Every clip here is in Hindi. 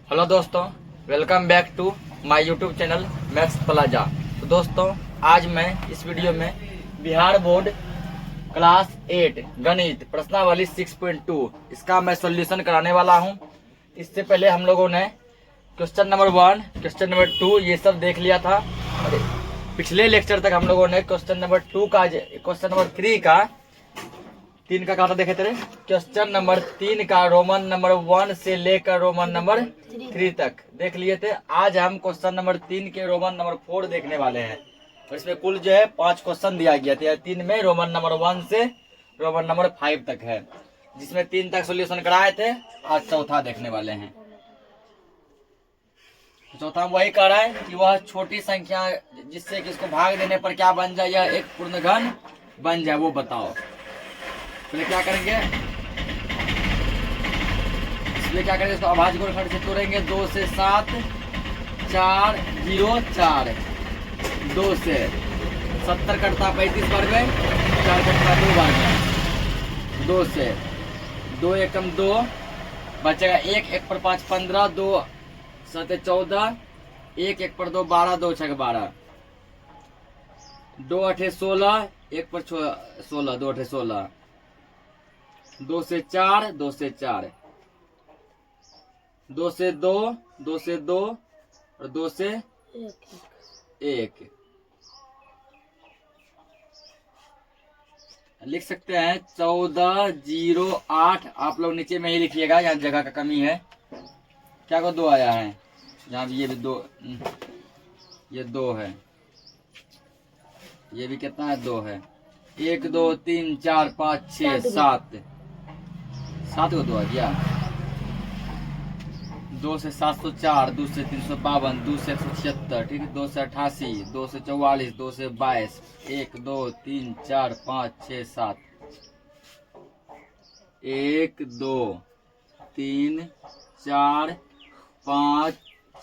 हेलो दोस्तों, welcome back to my YouTube channel Max Plaza. तो दोस्तों, आज मैं इस वीडियो में बिहार बोर्ड क्लास 8 गणित प्रश्नावली 6.2 इसका मैं सॉल्यूशन कराने वाला हूं। इससे पहले हम लोगों ने क्वेश्चन नंबर 1, क्वेश्चन नंबर 2 ये सब देख लिया था। और पिछले लेक्चर तक हम लोगों ने क्वेश्चन नंबर 2 का, क्वेश्चन नंबर 3 का, 3 का कहा देखे थे, क्वेश्चन नंबर 3 का रोमन नंबर 1 से लेकर रोमन नंबर 3 तक देख लिए थे। आज हम क्वेश्चन नंबर 3 के रोमन नंबर 4 देखने वाले हैं। और इसमें कुल जो है 5 क्वेश्चन दिया गया था। 3 में रोमन नंबर 1 से रोमन नंबर 5 तक है, जिसमें 3 तक सोल्यूशन कराए थे। आज चौथा देखने वाले हैं। चौथा वही कह रहा है कि वह छोटी संख्या जिससे कि इसको भाग देने पर क्या बन जाए, यह एक पूर्ण घन बन जाए, वो बताओ। पहले क्या करेंगे, इसलिए क्या करेंगे, इसको अभाज्य गुणनखंड से तोड़ेंगे। 2 से 7, 4, 0, 4, 2 से 70 कटता 35 बार में, 4 कटता 2 बार में, 2 से 2 एकम 2 बचेगा 1, 1 पर 5 15, 2 7 14, 1 1 पर 2 12, 2 6 12, 2 8 16, 1 पर 16, 2 8 16, 2 से 4, 2 से 4, 2 से 2, 2 से 2 और 2 से 1 लिख सकते हैं। 14 0 8 आप लोग नीचे में ही लिखिएगा, यहाँ जगह का कमी है। क्या को 2 आया है, यहाँ भी ये भी 2, ये 2 है, ये भी कितना है, 2 है। 1 2 3 4 5 6 7, 7 को 2 आ गया। 2 से 704, 2 से 352, 2 से 176, ठीक है, 2 से 88, 2 से 44, 2 से 22, 1 2 3 4 5 6 7, 1 2 3 4 5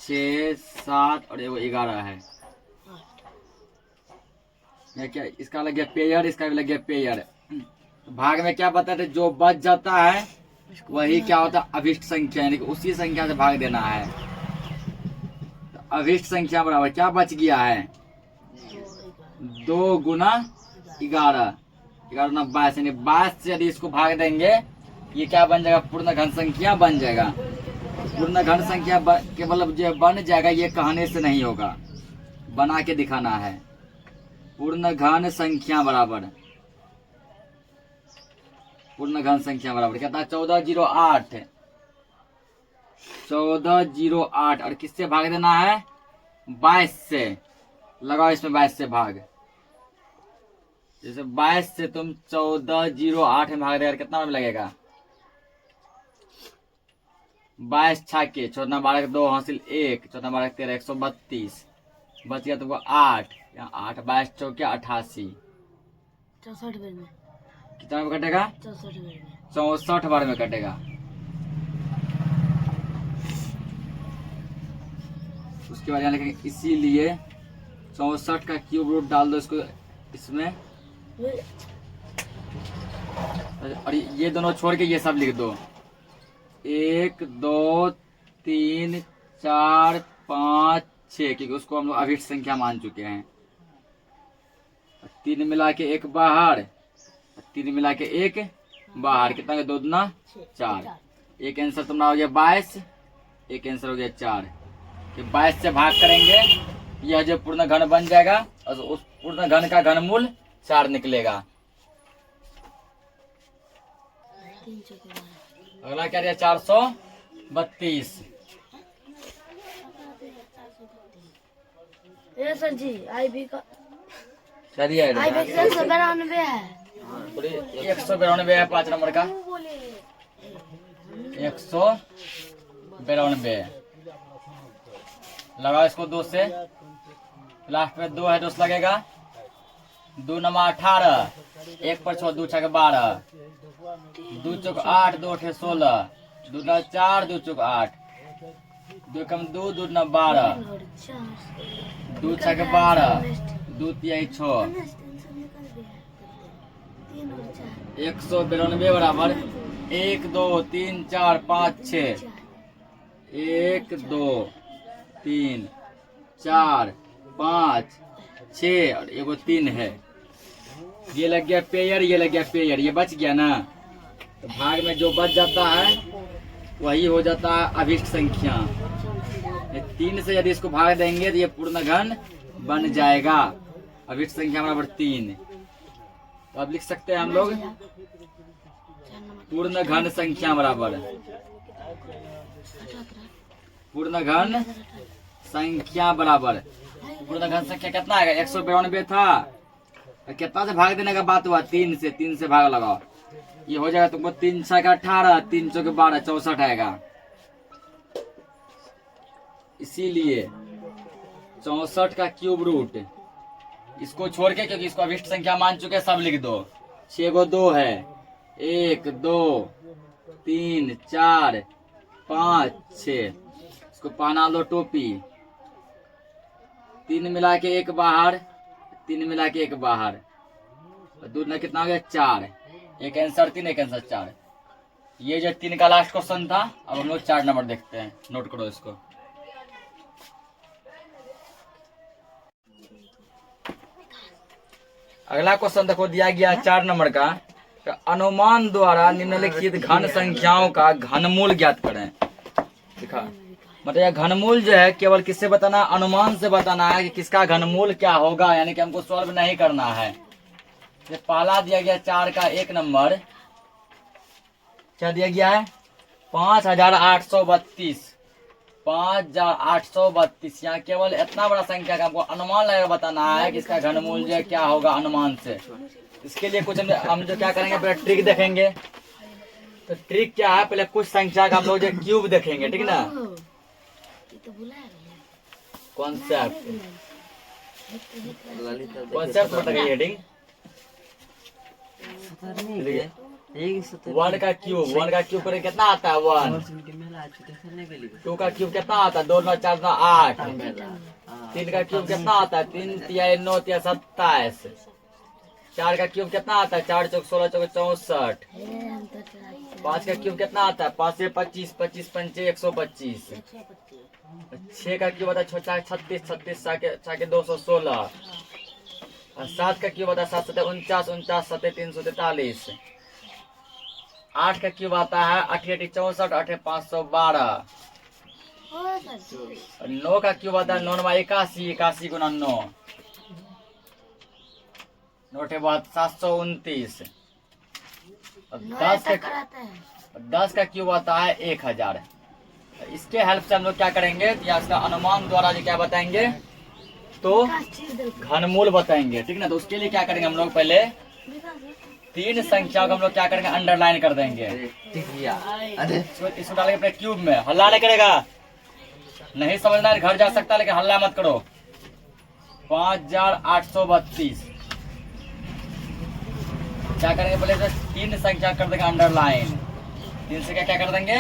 6 7 और 11 है। यह क्या, इसका लग गया पेयर, इसका भी लग गया पेयर। भाग में क्या बताते, जो बच जाता है वही क्या होता है, अभिष्ट संख्या, यानी कि उसी संख्या से भाग देना है। तो अभिष्ट संख्या बराबर क्या बच गया है, 2 गुना 11, 11 ना 22, यानी 22 से यदि इसको भाग देंगे ये क्या बन जाएगा, पूर्ण घन संख्या बन जाएगा। पूर्ण घन संख्या केवल जो बन जाएगा, ये कहने से नहीं होगा, बना के दिखाना है। पूर्ण घन संख्या बराबर, पूर्ण घन संख्या बराबर क्या था, 14 0 8, 14 0 8 और किससे भाग देना है, 22 से। लगाओ इसमें 22 से भाग, जैसे 22 से तुम 14 0 8 में भाग देगा, कितना में लगेगा, 22 छाके 14 12 2 हासिल 1, 14 12 13 132, बच गया तुमको 8, यहाँ 8 22 चौके 88, 64 बार में कितना में कटेगा, 64 बार में कटेगा। उसके बाद यहाँ लिखेंगे इसीलिए 64 का क्यूब रूट डाल दो इसको इसमें, और ये दोनों छोड़ के ये सब लिख दो। 1 2 3 4 5 6, क्योंकि उसको हम लोग अभिष्ट संख्या मान चुके हैं। 3 मिला के 1 बाहर, 3 मिला के 1 बाहर, कितना 2 दूना 4। एक आंसर तुम्हारा हो गया 22, एक आंसर हो गया 4। 22 से भाग करेंगे, यह जो पूर्ण घन बन जाएगा और उस पूर्ण घन का घनमूल 4 निकलेगा। अगला क्या दिया, 432। सर जी आईबी का चलिए 192 है, 192 है 5 नंबर का, 192। लगाओ इसको 2 से, लास्ट में 2 है, 2 से लगेगा। 2 नमा 18, 1 पर 6 2 6 12, 2 चौक 8 2 8 16, 2 ना 4 2 चौक 8, 2 कम 2 2 ना 12, 2 6 12, 2 3 6, 192 बराबर 1 2 3 4 5 6, 1 2 3 4 5 6 और एगो 3 है। ये लग गया पेयर, ये लग गया पेयर, ये बच गया ना। तो भाग में जो बच जाता है वही हो जाता है अभिष्ट संख्या। ये 3 से यदि इसको भाग देंगे तो ये पूर्ण घन बन जाएगा। अभिष्ट संख्या बराबर 3। तो अब लिख सकते हैं हम लोग पूर्ण घन संख्या बराबर पूर्ण घन संख्या बराबर पूर्ण घन संख्या कितना आएगा? 192 था। कितना से भाग देने का बात हुआ? 3 से। 3 से भाग लगाओ, ये हो जाएगा तुमको 3 6 का 18, 3 चौके 12, 64 आएगा। इसीलिए 64 का क्यूब रूट, इसको छोड़ के, क्योंकि इसको अभिष्ट संख्या मान चुके, सब लिख दो। 6 गो 2 है, 1 2 3 4 5 6, इसको पहना लो टोपी। 3 मिला के 1 बाहर, 3 मिला के 1 बाहर, दूर में कितना हो गया? 4। एक आंसर 3, एक आंसर 4। ये जो 3 का लास्ट क्वेश्चन था। अब हम लोग 4 नंबर देखते हैं, नोट करो इसको। अगला क्वेश्चन देखो, दिया गया 4 नंबर का। तो अनुमान द्वारा निम्नलिखित घन संख्याओं का घनमूल ज्ञात करें। दिखा मतलब यह घनमूल जो है केवल किससे बताना? अनुमान से बताना है कि किसका घनमूल क्या होगा, यानी कि हमको सॉल्व नहीं करना है। ये पहला दिया गया 4 का 1 नंबर, क्या दिया गया है? 5832। 5832। यहाँ केवल इतना बड़ा संख्या का हमको अनुमान लगा बताना है कि इसका घनमूल जो है क्या होगा अनुमान से। इसके लिए कुछ हम जो क्या करेंगे, पहले ट्रिक देखेंगे। तो ट्रिक क्या है? पहले कुछ संख्या का हम लोग जो क्यूब देखेंगे, ठीक ना? कॉन्सेप्ट बताइए हेडिंग। 1 का क्यूब, 1 का क्यूब करें कितना आता है? 1। 2 का क्यूब कितना आता है? 2 9 4 9 8। 3 का क्यूब कितना आता है? 3 3 9 3 27। 4 का क्यूब कितना आता है? 4 चौक 16 चौक 64। 5 का क्यूब कितना आता है? 5 से 25, 25 पंचे 125। 6 का क्यूब आता है 36, 36 छाके 216। 7 का क्यूब आता है 7 7 49, 49 7 343। 8 का क्यूब आता है 8 8 64, 8 512। 9 का क्यूब आता है 9 81, 81 गुना 9, 9 बाद 729। 10 का क्यूब आता है 1000। इसके हेल्प से हम लोग क्या करेंगे, या इसका अनुमान द्वारा जो क्या बताएंगे, तो घनमूल बताएंगे, ठीक ना? तो उसके लिए क्या करेंगे हम लोग, पहले 3 संख्याओं को हम लोग क्या करेंगे, अंडरलाइन कर देंगे। इसको डालेंगे अपने क्यूब में। हल्ला नहीं करेगा, नहीं समझना है घर जा सकता है, लेकिन हल्ला मत करो। 5832 क्या करेंगे, पहले 3 संख्या कर देंगे अंडरलाइन। 3 संख्या क्या कर देंगे,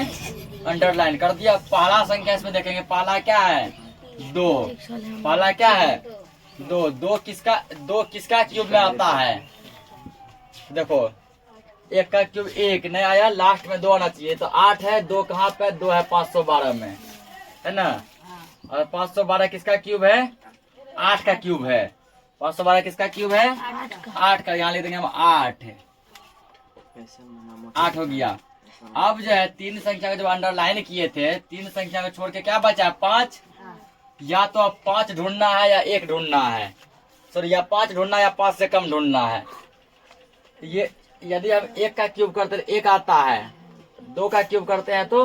अंडरलाइन कर दिया। पहला संख्या इसमें देखेंगे, पहला क्या है? 2। पहला क्या है? 2। 2 किसका क्यूब में आता है? देखो 1 का क्यूब 1 नहीं आया, लास्ट में 2 आना चाहिए। तो 8 है, 2 कहाँ पे? 2 है 512 में, है ना? और 512 किसका क्यूब है? 8 का क्यूब है। 512 किसका क्यूब है? 8 का। यहाँ लिख देंगे हम 8 हो गया। अब जो है 3 संख्या को जब अंडरलाइन किए थे, 3 संख्या में छोड़ के क्या बचा? 5। या तो अब 5 ढूंढना है या 1 ढूंढना है, सॉरी, या 5 ढूंढना है या 5 से कम ढूंढना है। ये यदि हम 1 का क्यूब करते हैं 1 आता है, 2 का क्यूब करते हैं तो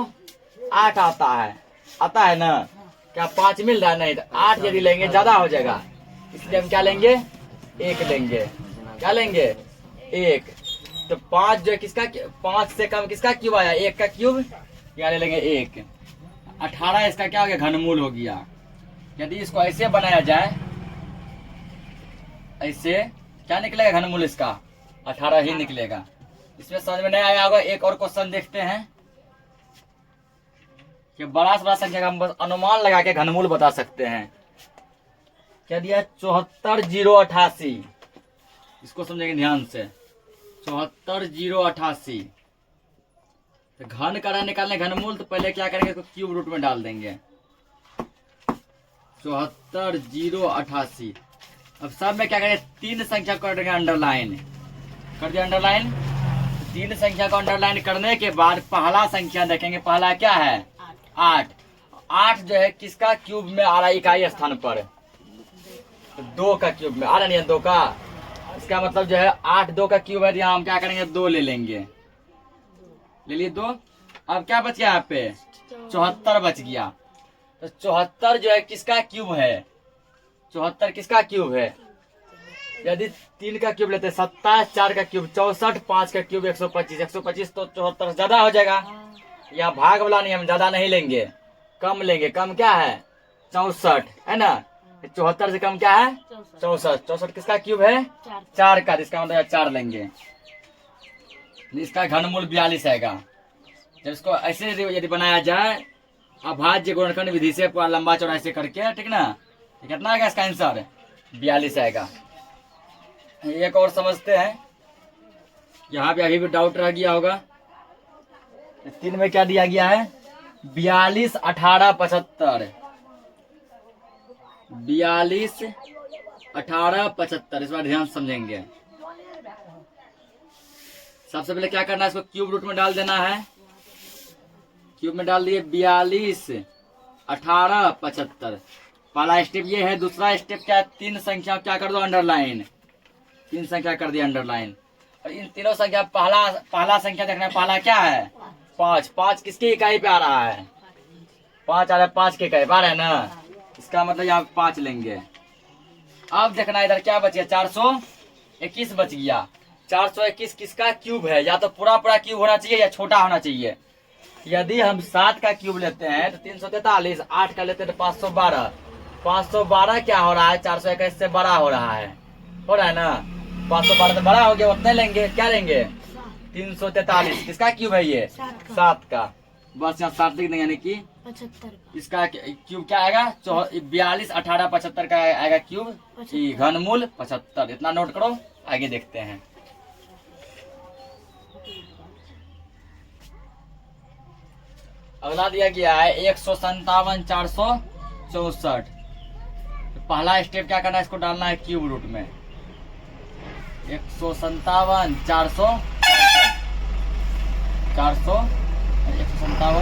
8 आता है ना? क्या 5 मिल रहा है? नहीं। तो 8 यदि लेंगे ज्यादा हो जाएगा, इसलिए हम क्या लेंगे? 1 लेंगे। क्या लेंगे? 1। तो 5 जो है किसका, 5 से कम किसका क्यूब आया? 1 का क्यूब, यहाँ ले लेंगे 1। 18 इसका क्या हो गया? घनमूल हो गया। यदि इसको ऐसे बनाया जाए, ऐसे क्या निकलेगा घनमूल इसका? 18 ही निकलेगा। इसमें समझ में नहीं आया होगा। एक और क्वेश्चन देखते हैं कि बड़ा से बड़ा संख्या का हम बस अनुमान लगा के घनमूल बता सकते हैं। क्या दिया? 74088। इसको समझेंगे ध्यान से। 74088 तो घन का निकालने घनमूल, तो पहले क्या करेंगे, इसको क्यूब रूट में डाल देंगे। 74 0 88। अब सब में क्या करेंगे, 3 संख्या कर देंगे अंडरलाइन, कर दिया अंडरलाइन। 3 संख्या को अंडरलाइन करने के बाद पहला संख्या देखेंगे, पहला क्या है 8। 8 जो है किसका क्यूब में आ रहा है, इकाई स्थान पर 2 का क्यूब में आ रहा नहीं है 2 का। इसका मतलब जो है 8 2 का क्यूब है, तो यहाँ हम क्या करेंगे 2 ले लेंगे, ले लिए 2। अब क्या बच गया यहाँ पे 74 बच गया। तो 74 जो है किसका क्यूब है, 74 किसका क्यूब है। यदि 3 का क्यूब लेते हैं 27, 4 का क्यूब 64, 5 का क्यूब 125। 125 तो 74 ज्यादा हो जाएगा। यहाँ भाग वाला नहीं, हम ज्यादा नहीं लेंगे, कम लेंगे। कम क्या है 64 है ना, 74 से कम क्या है 64। 64 किसका क्यूब है 4 का, इसका मतलब 4 लेंगे। इसका घनमूल 42 आएगा। जब इसको ऐसे यदि बनाया जाए अभाज्य गुणनखंड विधि से पूरा लंबा चौड़ा ऐसे करके, ठीक ना, कितना आएगा इसका आंसर 42 आएगा। एक और समझते हैं, यहाँ पे अभी भी डाउट रह गया होगा। 3 में क्या दिया गया है 42 18 75। 42 18 75, इस बार ध्यान समझेंगे। सबसे पहले क्या करना है, इसको क्यूब रूट में डाल देना है। क्यूब में डाल दिए 42 18 75। पहला स्टेप ये है। दूसरा स्टेप क्या है, 3 संख्या क्या कर दो अंडरलाइन, 3 संख्या कर दिया अंडरलाइन। और इन तीनों संख्या पहला संख्या देखना है, पहला क्या है 5। 5 किसकी इकाई पे आ रहा है 5 आ रहा है, 5 की इकाई पे आ रहा है ना, इसका मतलब यहाँ 5 लेंगे। अब देखना इधर क्या बच गया 421 बच गया। 421 किसका क्यूब है, या तो पूरा क्यूब होना चाहिए या छोटा होना चाहिए। यदि हम 7 का क्यूब लेते हैं तो 343, 8 का लेते हैं तो 512। 512 क्या हो रहा है 421 से बड़ा हो रहा है ना। 512 तो बड़ा हो गया, उतने लेंगे। क्या लेंगे 343 किसका क्यूब है ये 7 का। बस यहाँ 7 लिख देंगे, यानी कि 75 इसका क्यूब क्या आएगा 42 18 75 का आएगा क्यूब, घनमूल 75। इतना नोट करो, आगे देखते हैं। अगला दिया गया है 157 464। पहला स्टेप क्या करना है, इसको डालना है क्यूब रूट में। 157 400 464।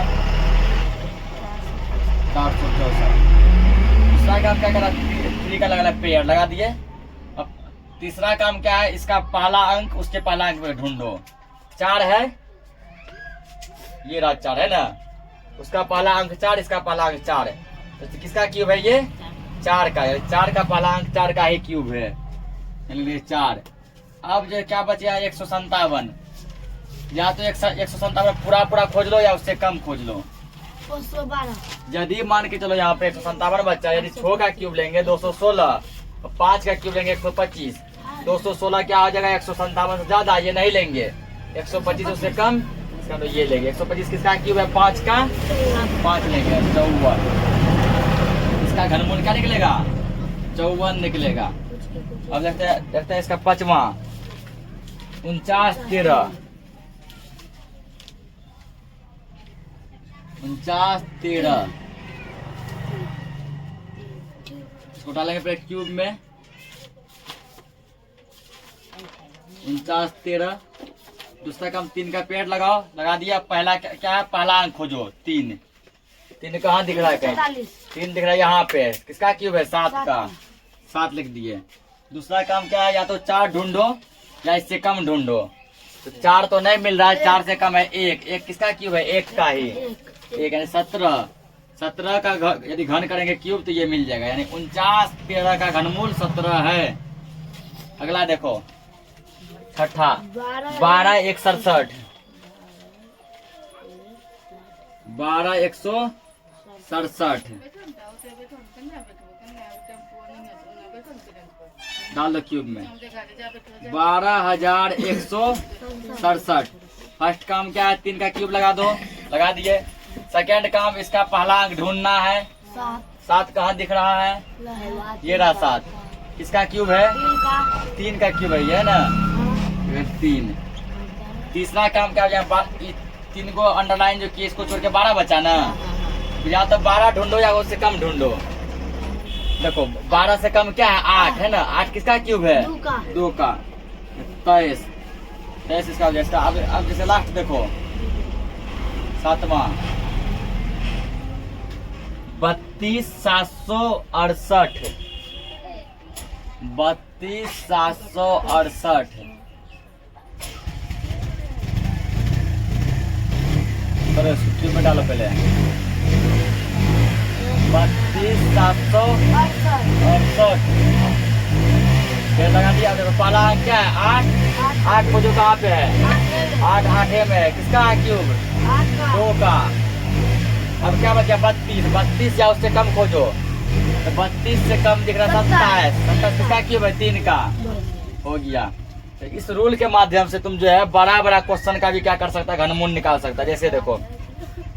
दूसरा काम क्या करा 3 का लगा पेयर लगा दिए। अब तीसरा काम क्या है, इसका पहला अंक उसके पहला अंक में ढूंढो। 4 है, ये रहा 4 है ना, उसका पहला अंक 4, इसका पहला अंक 4 है। तो किसका क्यूब है ये 4 का, 4 का पहला अंक 4 का ही क्यूब है, यानी 4। अब जो क्या बचा 157, या तो 157 पूरा खोज लो या उससे कम खोज लो। 212 यदि मान के चलो यहाँ पे 157 बच्चा, यदि 6 का क्यूब लेंगे 216, 5 का क्यूब लेंगे 125। 216 क्या हो जाएगा 157 से ज्यादा, ये नहीं लेंगे। 125 उससे कम, इसका तो ये लेंगे। 125 किसका क्यूब है 5 का, 5 लेंगे 54। इसका घनमूल क्या निकलेगा 54 निकलेगा। अब देखते हैं इसका पांचवा 49 13। 49 13 इसको डालेंगे फिर क्यूब में। 49 13। दूसरा काम 3 का पेड़ लगाओ, लगा दिया। पहला क्या है, पहला अंक खोजो 3। 3 कहाँ दिख रहा है कहीं, 3 दिख रहा है यहाँ पे। किसका क्यूब है 7 का, 7 लिख दिए। दूसरा काम क्या है, या तो 4 ढूंढो या इससे कम ढूंढो। तो 4 तो नहीं मिल रहा है, 4 से कम है 1। 1 किसका क्यूब है 1 का ही, 1 यानी 17। 17 का यदि घन करेंगे क्यूब तो ये मिल जाएगा, यानी 49 13 का घनमूल 17 है। अगला देखो छठा 12 167। 12 167 डाल दो क्यूब में। 12,167। फर्स्ट काम क्या है, 3 का क्यूब लगा दो, लगा दिए। सेकेंड काम इसका पहला अंक ढूंढना है। 7 कहाँ दिख रहा है, ये रहा 7। किसका क्यूब है 3 का क्यूब है ये ना, 3। तीसरा काम क्या हो जाए, तीन को अंडरलाइन जो किए इसको छोड़ के 12 बचा ना, या तो 12 ढूंढो या उससे कम ढूंढो। देखो 12 से कम क्या है 8 है ना, 8 किसका क्यूब है 2 का 23 इसका जैसा। अब जैसे लास्ट देखो 7वां 32,768 32,768 क्यूब में डालो पहले 32,768 फिर लगा दिया। देखो पहला अंक क्या है 8 को जो कहाँ पे है 8 8 में है किसका क्यूब 2 का। अब क्या बचा 32 या उससे कम खोजो तो 32 से कम दिख रहा 27 किसका क्यूब है 3 का हो गया। तो इस रूल के माध्यम से तुम जो है बड़ा बड़ा क्वेश्चन का भी क्या कर सकता है घनमूल निकाल सकता है। जैसे देखो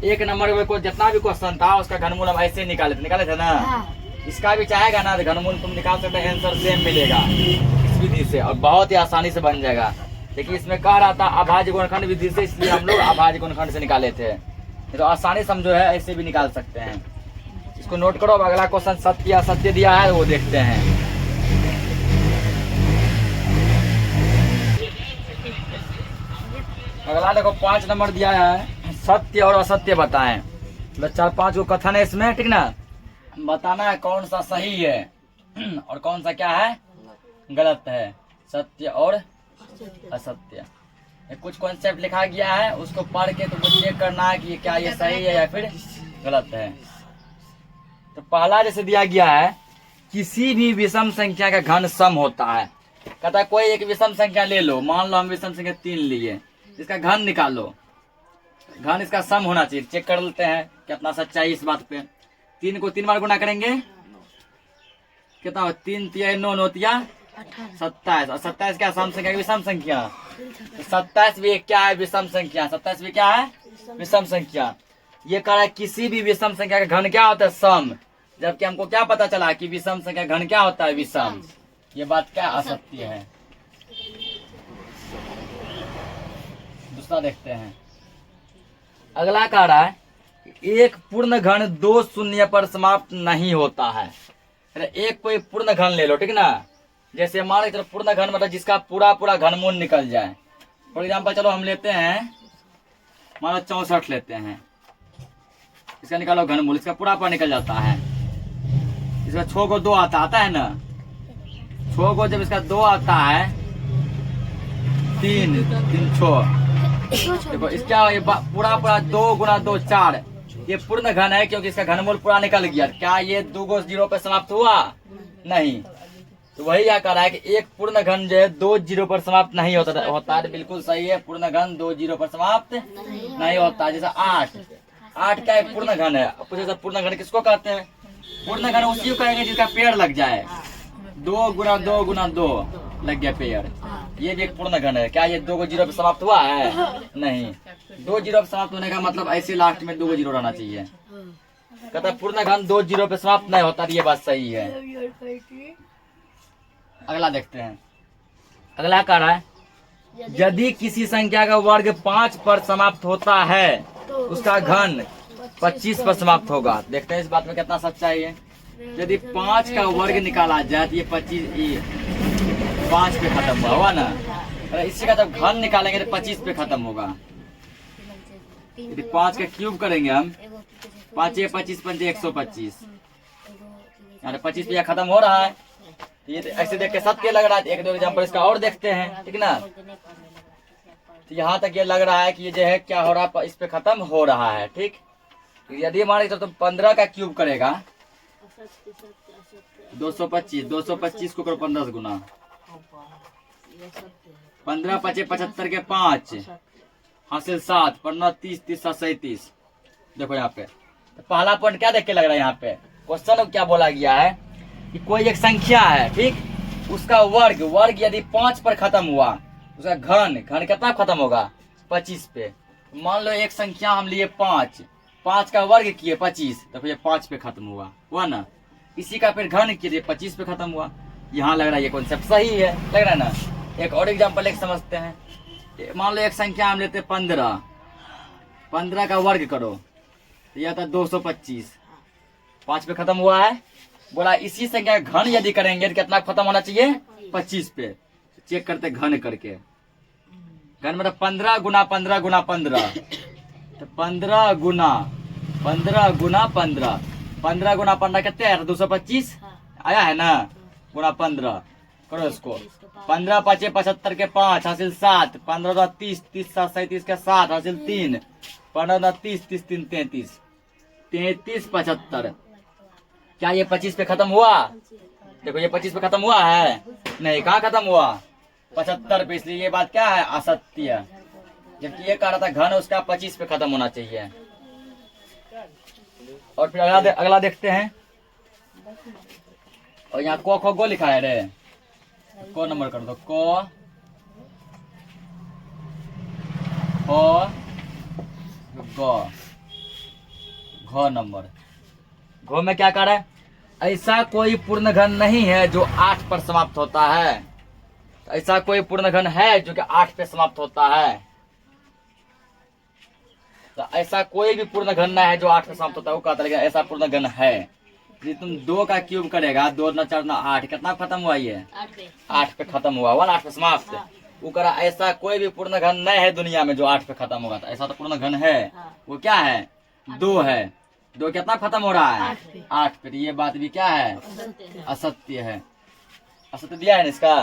1 नंबर में कोई जितना भी क्वेश्चन था उसका घनमूल हम ऐसे निकाले थे ना, इसका भी चाहेगा ना घनमूल तुम निकाल सकते हैं, आंसर सेम मिलेगा इस विधि से और बहुत ही आसानी से बन जाएगा। लेकिन इसमें कह रहा था अभाज्य गुणनखंड विधि से, इसलिए हम लोग अभाज्य गुणनखंड से निकाले थे। तो आसानी से हम जो है ऐसे भी निकाल सकते हैं। इसको नोट करो। अब अगला क्वेश्चन सत्य या असत्य दिया है वो देखते हैं। अगला देखो 5 नंबर दिया है सत्य और असत्य बताएं। मतलब 4-5 को कथन है इसमें, ठीक ना, बताना है कौन सा सही है और कौन सा क्या है गलत है, सत्य और असत्य। कुछ कॉन्सेप्ट लिखा गया है उसको पढ़ के तुमको चेक करना है कि क्या ये सही है या फिर गलत है। तो पहला जैसे दिया गया है किसी भी विषम संख्या का घन सम होता है। कहता है कोई एक विषम संख्या ले लो, मान लो हम विषम संख्या 3 लिए, इसका घन निकालो, घन इसका सम होना चाहिए। चेक कर लेते हैं कितना सच्चाई इस बात पे। 3 को 3 बार गुना करेंगे कितना हो 3 3 9 9 27 और 27 क्या सम संख्या विषम संख्या। 27 भी क्या है विषम संख्या, 27 भी क्या है विषम संख्या। ये कह रहा है किसी भी विषम संख्या का घन क्या होता है सम, जबकि हमको क्या पता चला कि विषम संख्या घन क्या होता है विषम। ये बात क्या असत्य है। दूसरा देखते हैं। अगला कह रहा है एक पूर्ण घन 2 शून्य पर समाप्त नहीं होता है। एक कोई पूर्ण घन ले लो, ठीक ना, जैसे मान लो पूर्ण घन मतलब जिसका पूरा पूरा घनमूल निकल जाए। फॉर एग्जाम्पल चलो हम लेते हैं मान लो 64 लेते हैं, इसका निकालो घनमूल, इसका पूरा पूरा निकल जाता है। इसका 6 को 2 आता है ना, 6 को जब इसका 2 आता है 3 3 6 देखो इसका ये पूरा पूरा 2 गुना 2 4 ये पूर्ण घन है क्योंकि इसका घनमूल पूरा निकल गया। क्या ये 2 को 0 पे समाप्त हुआ नहीं। तो वही क्या कह रहा है कि एक पूर्ण घन जो है 2 0 पर समाप्त नहीं होता है। बिल्कुल सही है, पूर्ण घन 2 0 पर समाप्त नहीं होता है। जैसा 8 क्या एक पूर्ण घन है। पूर्ण घन किसको कहते हैं, पूर्ण घन उसी को कहेंगे जिसका पेड़ लग जाए। 2 गुना 2 गुना 2 लग गया पेड़, ये भी एक पूर्ण घन है। क्या ये 2 को 0 पे समाप्त हुआ है नहीं। 2 0 पे समाप्त होने का मतलब ऐसे लास्ट में 2 को 0 रहना चाहिए। कहता है पूर्ण घन 2 0 पे समाप्त नहीं होता, ये बात सही है। अगला देखते हैं। अगला कह रहा है यदि किसी संख्या का वर्ग 5 पर समाप्त होता है उसका घन 25 पर समाप्त होगा। देखते हैं इस बात में कितना सच्चाई है। यदि 5 का वर्ग निकाला जाए तो ये 5 पे खत्म हुआ ना, इसी का जब घन निकालेंगे तो 25 पे खत्म होगा। यदि 5 का क्यूब करेंगे हम 5 25 5 125 यानी 25 पे खत्म हो रहा है। ये ऐसे देख के सत्य लग रहा है। 1-2 एग्जाम्पल इसका और देखते हैं, ठीक ना। तो यहाँ तक ये लग रहा है कि ये जो है क्या हो रहा है इस पे खत्म हो रहा है, ठीक। यदि मान तो 15 का क्यूब करेगा 225 को करो 15 गुना 15 5 75 के 5 हासिल 7 15 30 30 37। देखो यहाँ पे तो पहला पॉइंट क्या देख के लग रहा है, यहाँ पे क्वेश्चन क्या बोला गया है कि कोई एक संख्या है, ठीक, उसका वर्ग यदि 5 पर खत्म हुआ उसका घन कितना खत्म होगा 25 पे। मान लो एक संख्या हम लिए 5 का वर्ग किए 25 तो फिर 5 पे खत्म हुआ ना। इसी का फिर घन किए 25 पे खत्म हुआ। यहाँ लग रहा है ये कॉन्सेप्ट सही है, लग रहा है ना। एक और एग्जाम्पल एक समझते हैं। मान लो एक संख्या हम लेते 15, 15 का वर्ग करो तो यह आता 225। 5 पे खत्म हुआ है। बोला इसी संख्या का घन यदि करेंगे तो कितना खत्म होना चाहिए? 25 पे। चेक करते घन करके। घन मतलब 15 गुना 15 गुना 15, तो 15 गुना 15 गुना 15, 15 गुना 15 कितने आया? 225 आया है ना, गुना 15 करो इसको। 15 5 75 के 5 हासिल 7, 15 2 30, 30 7 37 के 7 हासिल 3, 15 2 30, 30 3 33, 33 75। क्या ये 25 पे खत्म हुआ? देखो ये 25 पे खत्म हुआ है? नहीं, कहाँ खत्म हुआ? 75 पे। इसलिए ये बात क्या है? असत्य। जबकि ये कह रहा था घन उसका 25 पे खत्म होना चाहिए। और फिर अगला देखते हैं। और यहाँ को खो गो लिखा है रे, को नंबर कर दो। को गो घ नंबर। घ में क्या कर है? ऐसा कोई पूर्ण घन नहीं है जो 8 पर समाप्त होता है। ऐसा कोई पूर्ण घन है जो कि 8 पे समाप्त होता है। तो ऐसा कोई भी पूर्ण घन नहीं है जो 8 पे समाप्त होता है, वो कहता है ऐसा पूर्ण घन है। यदि तुम 2 का क्यूब करेगा, 2 9 4 9 8, कितना खत्म हुआ? ये 8 पे खत्म हुआ। 1 8 पे समाप्त। वो करा ऐसा कोई भी पूर्ण घन नहीं है दुनिया में जो 8 पे खत्म होगा। तो ऐसा तो पूर्ण घन है, वो क्या है? 2 है। 2 कितना खत्म हो रहा है? 8 पे। ये बात भी क्या है? असत्य है। असत्य दिया है ना इसका।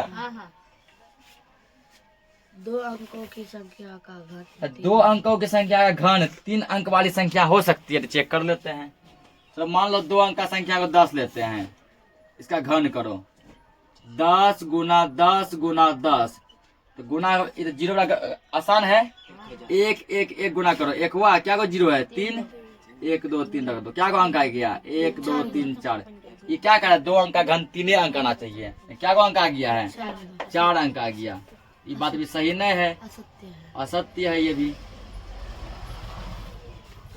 2 अंकों की संख्या का घन 2 अंकों की संख्या का घन 3 अंक वाली संख्या हो सकती है। तो चेक कर लेते हैं। तो मान लो 2 अंक का संख्या को 10 लेते हैं, इसका घन करो। 10 गुना 10 गुना 10, तो गुना इधर 0 आसान है। 1 1 1 गुना करो। 1 हुआ, क्या को 0 है? 3, 1 2 3 रख दो। क्या को अंक आ गया? 1 2 3 4। ये क्या करा? 2 अंक का घन 3 अंक आना चाहिए। क्या को अंक आ गया है? 4 अंक आ गया। ये बात भी सही नहीं है, असत्य है ये भी।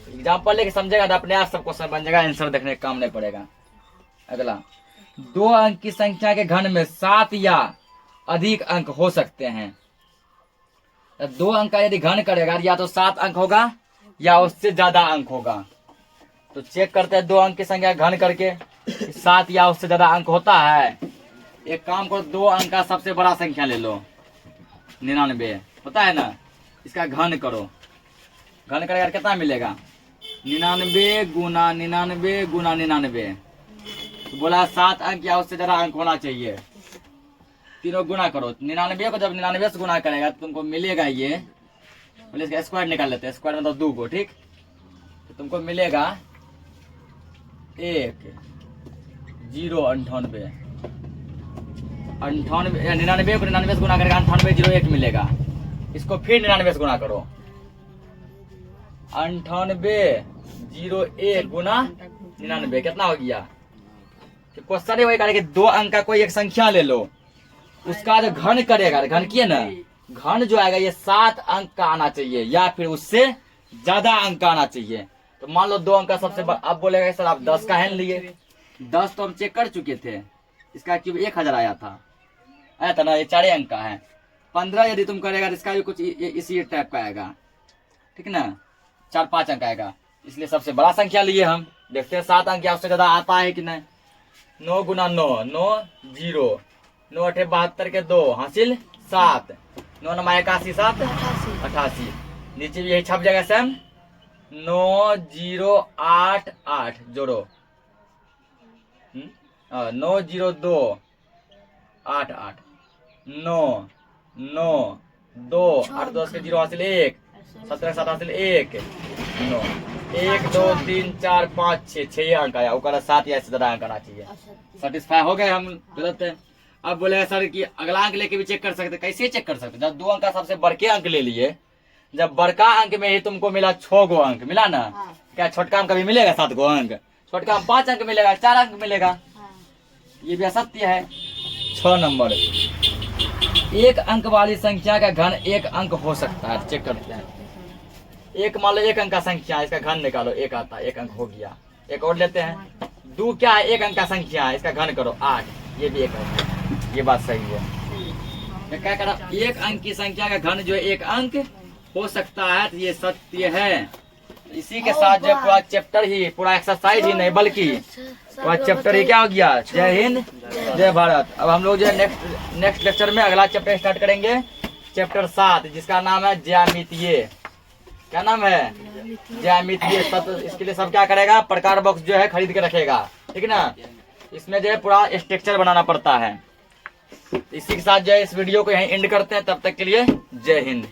एग्जाम्पल लेके समझेगा तो अपने आप सब क्वेश्चन बन जाएगा, आंसर देखने का काम नहीं पड़ेगा। अगला, 2 अंक की संख्या के घन में 7 या अधिक अंक हो सकते हैं। 2 अंक का यदि घन करेगा या तो 7 अंक होगा या उससे ज्यादा अंक होगा। तो चेक करते हैं 2 अंक की संख्या घन करके 7 या उससे ज्यादा अंक होता है। एक काम करो, 2 अंक का सबसे बड़ा संख्या ले लो, 99 होता है ना। इसका घन करो। घन करेगा कितना मिलेगा? 99 गुना 99 गुना 99। तो बोला 7 अंक या उससे ज्यादा अंक होना चाहिए। तीनों गुना करो। 99 को जब 99 से गुना करेगा तो तुमको मिलेगा ये, बोले इसका स्क्वायर निकाल लेते हैं। स्क्वायर मतलब 2 को, ठीक। तो तुमको मिलेगा 1 0 98 99 को 99 से गुना करेगा 98 0 1 मिलेगा। इसको फिर 99 से गुना करो। 98 0 1 गुना 99 कितना हो गया? क्वेश्चन वही करेगा कि 2 अंक का कोई एक संख्या ले लो, उसका जो घन करेगा, घन किए ना, घन जो आएगा ये 7 अंक का आना चाहिए या फिर उससे ज्यादा अंक का आना चाहिए। तो मान लो 2 अंक का सबसे अब बोलेगा सर आप 10 का है लिए। 10 तो हम चेक कर चुके थे, इसका क्यूब 1000 आया था ना। ये 4 अंक का है। 15 यदि तुम करेगा तो इसका भी कुछ इसी टाइप का आएगा, ठीक ना। 4-5 अंक आएगा। इसलिए सबसे बड़ा संख्या लिए हम। देखते हैं 7 अंक या उससे ज्यादा आता है कि नहीं। 9 गुना 9 9 0 9 8 72 के 2 हासिल 7, 9 9 81 7 88। नीचे भी यही छप जाएगा सेम। 9 0 8 8 जोड़ो। 9 0 2 8 8 9 9 2 8 2 के 0 हासिल 1 17 7 हासिल 1 9 1 2 3 4 5 6 अंक आया। वो 7 या इससे ज्यादा अंक आना चाहिए। सेटिस्फाई हो गए हम। गलत है। अब बोले सर कि अगला अंक लेके भी चेक कर सकते। कैसे चेक कर सकते? जब 2 अंक का सबसे बड़के अंक ले लिए, जब बड़का अंक में ही तुमको मिला 6 गो अंक मिला ना, क्या छोटका अंक कभी मिलेगा 7 गो अंक? छोटका 5 अंक मिलेगा, 4 अंक मिलेगा। ये भी असत्य है। 6 नंबर, 1 अंक वाली संख्या का घन 1 अंक हो सकता है। चेक करते हैं। एक मान लो 1 अंक का संख्या, इसका घन निकालो। 1 आता है, 1 अंक हो गया। एक और लेते हैं। 2 क्या है? 1 अंक का संख्या है, इसका घन करो 8। ये भी 1 अंक है। ये बात सही है। क्या करा? 1 अंक की संख्या का घन जो है 1 अंक हो सकता है तो ये सत्य है। इसी के साथ जो पूरा चैप्टर ही, पूरा एक्सरसाइज ही नहीं बल्कि पूरा चैप्टर ही क्या हो गया, जय हिंद जय भारत। अब हम लोग जो है नेक्स्ट लेक्चर में अगला चैप्टर स्टार्ट करेंगे, चैप्टर 7, जिसका नाम है ज्यामितीय। क्या नाम है? ज्यामितीय। सब इसके लिए सब क्या करेगा, प्रकार बॉक्स जो है खरीद के रखेगा, ठीक है ना। इसमें जो है पूरा स्ट्रक्चर बनाना पड़ता है। इसी के साथ जो है इस वीडियो को यहीं एंड करते हैं। तब तक के लिए जय हिंद।